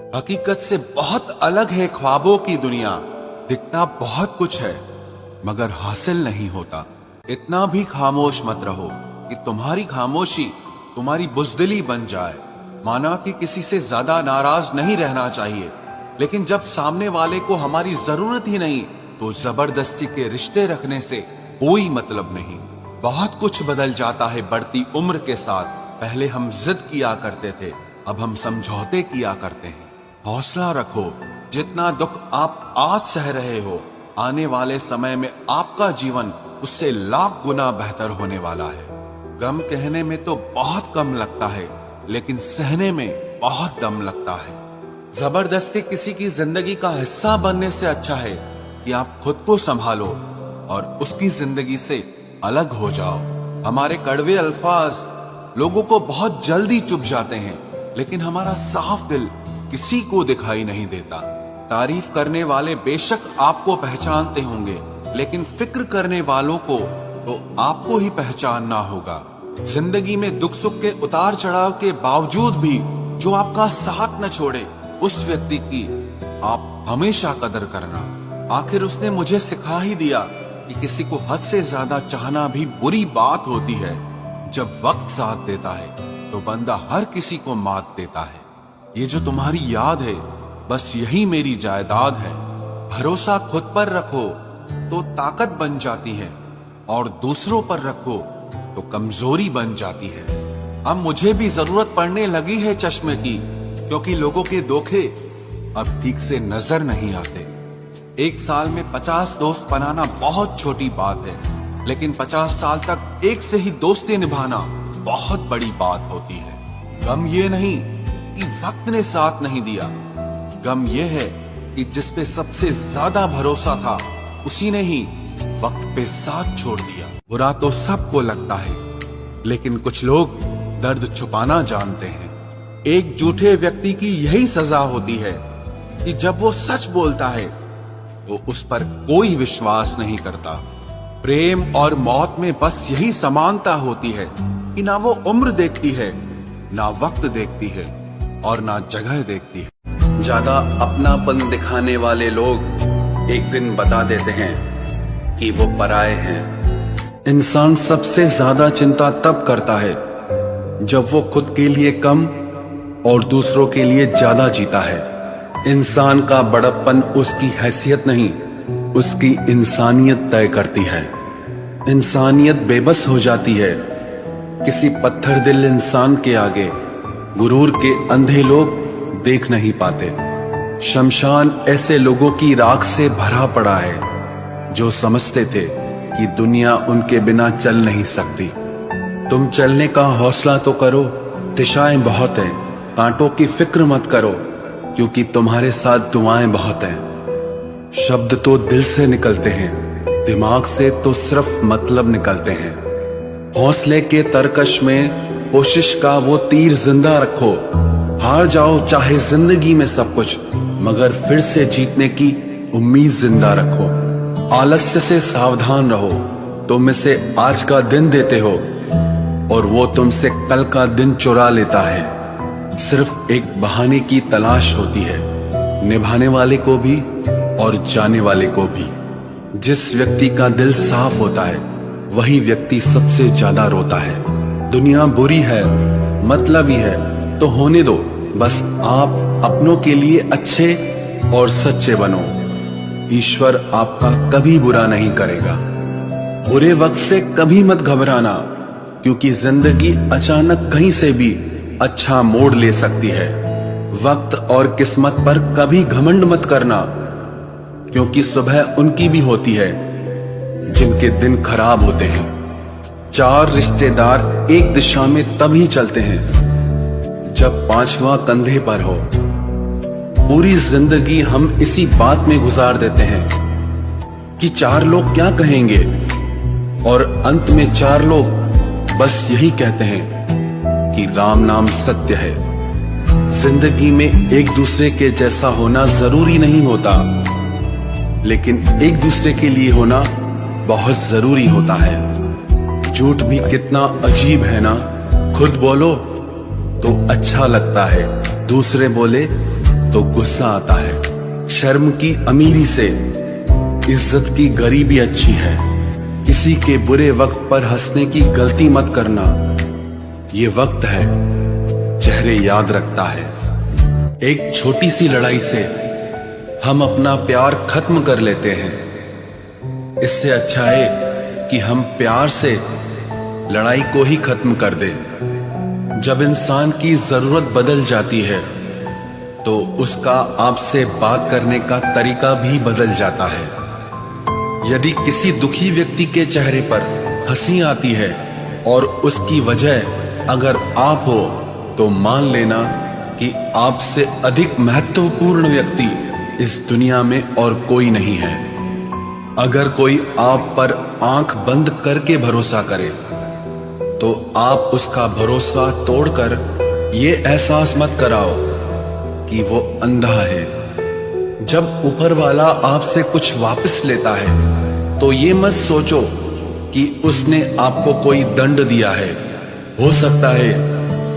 हकीकत से बहुत अलग है ख्वाबों की दुनिया। दिखता बहुत कुछ है मगर हासिल नहीं होता। इतना भी खामोश मत रहो कि तुम्हारी खामोशी तुम्हारी बुज़दिली बन जाए। माना कि किसी से ज्यादा नाराज नहीं रहना चाहिए, लेकिन जब सामने वाले को हमारी जरूरत ही नहीं तो जबरदस्ती के रिश्ते रखने से कोई मतलब नहीं। बहुत कुछ बदल जाता है बढ़ती उम्र के साथ। पहले हम जिद किया करते थे, अब हम समझौते किया करते हैं। हौसला रखो, जितना दुख आप आज सह रहे हो, आने वाले समय में आपका जीवन उससे लाख गुना बेहतर होने वाला है। गम कहने में तो बहुत कम लगता है, लेकिन सहने में बहुत दम लगता है। जबरदस्ती किसी की जिंदगी का हिस्सा बनने से अच्छा है कि आप खुद को संभालो और उसकी जिंदगी से अलग हो जाओ। हमारे कड़वे अल्फाज लोगों को बहुत जल्दी चुभ जाते हैं, लेकिन हमारा साफ दिल किसी को दिखाई नहीं देता। तारीफ करने वाले बेशक आपको पहचानते होंगे, लेकिन फिक्र करने वालों को तो आपको ही पहचानना होगा। जिंदगी में दुख सुख के उतार चढ़ाव के बावजूद भी जो आपका साथ न छोड़े, उस व्यक्ति की आप हमेशा कदर करना। आखिर उसने मुझे सिखा ही दिया कि किसी को हद से ज्यादा चाहना भी बुरी बात होती है। जब वक्त साथ देता है तो बंदा हर किसी को मात देता है। ये जो तुम्हारी याद है, बस यही मेरी जायदाद है। भरोसा खुद पर रखो तो ताकत बन जाती है, और दूसरों पर रखो तो कमजोरी बन जाती है। अब मुझे भी जरूरत पड़ने लगी है चश्मे की, क्योंकि लोगों के धोखे अब ठीक से नजर नहीं आते। एक साल में 50 दोस्त बनाना बहुत छोटी बात है, लेकिन 50 साल तक एक से ही दोस्ती निभाना बहुत बड़ी बात होती है। गम ये नहीं कि वक्त ने साथ नहीं दिया, गम ये है कि जिस पे सबसे ज्यादा भरोसा था उसी ने ही वक्त पे साथ छोड़ दिया। बुरा तो सबको लगता है, लेकिन कुछ लोग दर्द छुपाना जानते हैं। एक झूठे व्यक्ति की यही सजा होती है कि जब वो सच बोलता है तो उस पर कोई विश्वास नहीं करता। प्रेम और मौत में बस यही समानता होती है कि ना वो उम्र देखती है, ना वक्त देखती है, और ना जगह देखती है। ज्यादा अपनापन दिखाने वाले लोग एक दिन बता देते हैं कि वो पराये हैं। इंसान सबसे ज्यादा चिंता तब करता है जब वो खुद के लिए कम और दूसरों के लिए ज्यादा जीता है। इंसान का बड़प्पन उसकी हैसियत नहीं, उसकी इंसानियत तय करती है। इंसानियत बेबस हो जाती है किसी पत्थर दिल इंसान के आगे। गुरूर के अंधे लोग देख नहीं पाते। शमशान ऐसे लोगों की राख से भरा पड़ा है जो समझते थे कि दुनिया उनके बिना चल नहीं सकती। तुम चलने का हौसला तो करो, दिशाएं बहुत हैं। कांटों की फिक्र मत करो, क्योंकि तुम्हारे साथ दुआएं बहुत हैं। शब्द तो दिल से निकलते हैं, दिमाग से तो सिर्फ मतलब निकलते हैं। हौसले के तरकश में कोशिश का वो तीर जिंदा रखो। हार जाओ चाहे जिंदगी में सब कुछ, मगर फिर से जीतने की उम्मीद जिंदा रखो। आलस्य से सावधान रहो। तुम इसे आज का दिन देते हो और वो तुमसे कल का दिन चुरा लेता है। सिर्फ एक बहाने की तलाश होती है, निभाने वाले को भी और जाने वाले को भी। जिस व्यक्ति का दिल साफ होता है वही व्यक्ति सबसे ज्यादा रोता है। दुनिया बुरी है, मतलबी है, तो होने दो। बस आप अपनों के लिए अच्छे और सच्चे बनो। ईश्वर आपका कभी बुरा नहीं करेगा। बुरे वक्त से कभी मत घबराना, क्योंकि जिंदगी अचानक कहीं से भी अच्छा मोड़ ले सकती है। वक्त और किस्मत पर कभी घमंड मत करना, क्योंकि सुबह उनकी भी होती है जिनके दिन खराब होते हैं। 4 रिश्तेदार एक दिशा में तभी चलते हैं जब 5वां कंधे पर हो। पूरी जिंदगी हम इसी बात में गुजार देते हैं कि 4 लोग क्या कहेंगे, और अंत में 4 लोग बस यही कहते हैं कि राम नाम सत्य है। जिंदगी में एक दूसरे के जैसा होना जरूरी नहीं होता, लेकिन एक दूसरे के लिए होना बहुत जरूरी होता है। झूठ भी कितना अजीब है ना। खुद बोलो तो अच्छा लगता है, दूसरे बोले तो गुस्सा आता है। शर्म की अमीरी से इज्जत की गरीबी अच्छी है। किसी के बुरे वक्त पर हंसने की गलती मत करना। ये वक्त है, चेहरे याद रखता है। एक छोटी सी लड़ाई से हम अपना प्यार खत्म कर लेते हैं। इससे अच्छा है कि हम प्यार से लड़ाई को ही खत्म कर दें। जब इंसान की जरूरत बदल जाती है तो उसका आपसे बात करने का तरीका भी बदल जाता है। यदि किसी दुखी व्यक्ति के चेहरे पर हंसी आती है और उसकी वजह अगर आप हो, तो मान लेना कि आपसे अधिक महत्वपूर्ण व्यक्ति इस दुनिया में और कोई नहीं है। अगर कोई आप पर आंख बंद करके भरोसा करे तो आप उसका भरोसा तोड़कर ये एहसास मत कराओ कि वो अंधा है। जब ऊपर वाला आपसे कुछ वापस लेता है तो ये मत सोचो कि उसने आपको कोई दंड दिया है। हो सकता है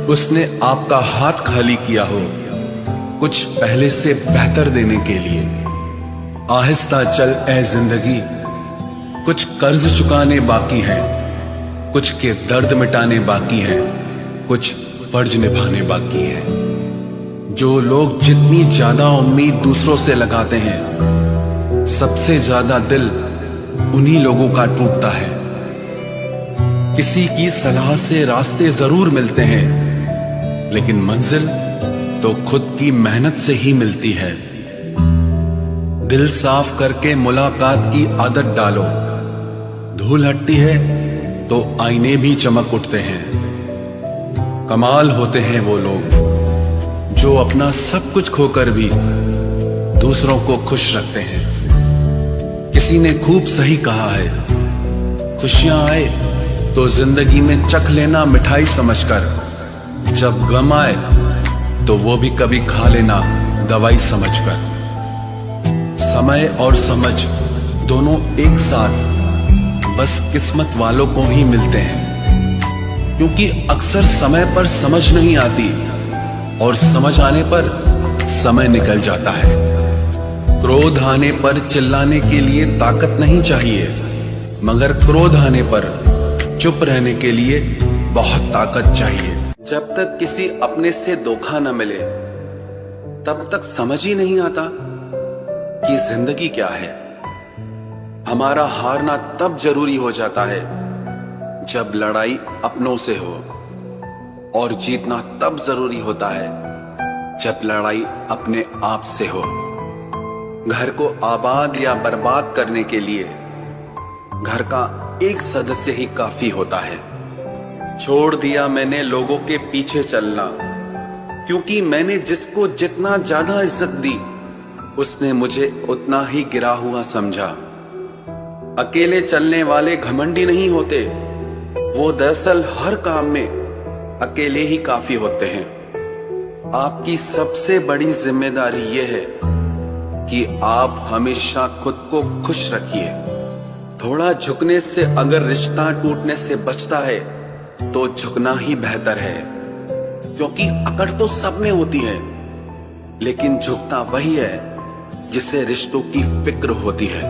उसने आपका हाथ खाली किया हो, कुछ पहले से बेहतर देने के लिए। आहिस्ता चल ए जिंदगी, कुछ कर्ज चुकाने बाकी हैं, कुछ के दर्द मिटाने बाकी हैं, कुछ फर्ज निभाने बाकी हैं। जो लोग जितनी ज्यादा उम्मीद दूसरों से लगाते हैं, सबसे ज्यादा दिल उन्हीं लोगों का टूटता है। किसी की सलाह से रास्ते जरूर मिलते हैं, लेकिन मंजिल तो खुद की मेहनत से ही मिलती है। दिल साफ करके मुलाकात की आदत डालो। धूल हटती है तो आईने भी चमक उठते हैं। कमाल होते हैं वो लोग जो अपना सब कुछ खोकर भी दूसरों को खुश रखते हैं। किसी ने खूब सही कहा है, खुशियां आए तो जिंदगी में चख लेना मिठाई समझकर, जब गम आए तो वो भी कभी खा लेना दवाई समझकर। समय और समझ दोनों एक साथ बस किस्मत वालों को ही मिलते हैं, क्योंकि अक्सर समय पर समझ नहीं आती और समझ आने पर समय निकल जाता है। क्रोध आने पर चिल्लाने के लिए ताकत नहीं चाहिए, मगर क्रोध आने पर चुप रहने के लिए बहुत ताकत चाहिए। जब तक किसी अपने से धोखा न मिले तब तक समझ ही नहीं आता कि जिंदगी क्या है। हमारा हारना तब जरूरी हो जाता है जब लड़ाई अपनों से हो, और जीतना तब जरूरी होता है जब लड़ाई अपने आप से हो। घर को आबाद या बर्बाद करने के लिए घर का एक सदस्य ही काफी होता है। छोड़ दिया मैंने लोगों के पीछे चलना, क्योंकि मैंने जिसको जितना ज्यादा इज्जत दी उसने मुझे उतना ही गिरा हुआ समझा। अकेले चलने वाले घमंडी नहीं होते, वो दरअसल हर काम में अकेले ही काफी होते हैं। आपकी सबसे बड़ी जिम्मेदारी यह है कि आप हमेशा खुद को खुश रखिए। थोड़ा झुकने से अगर रिश्ता टूटने से बचता है तो झुकना ही बेहतर है, क्योंकि अकड़ तो सब में होती है, लेकिन झुकता वही है जिसे रिश्तों की फिक्र होती है।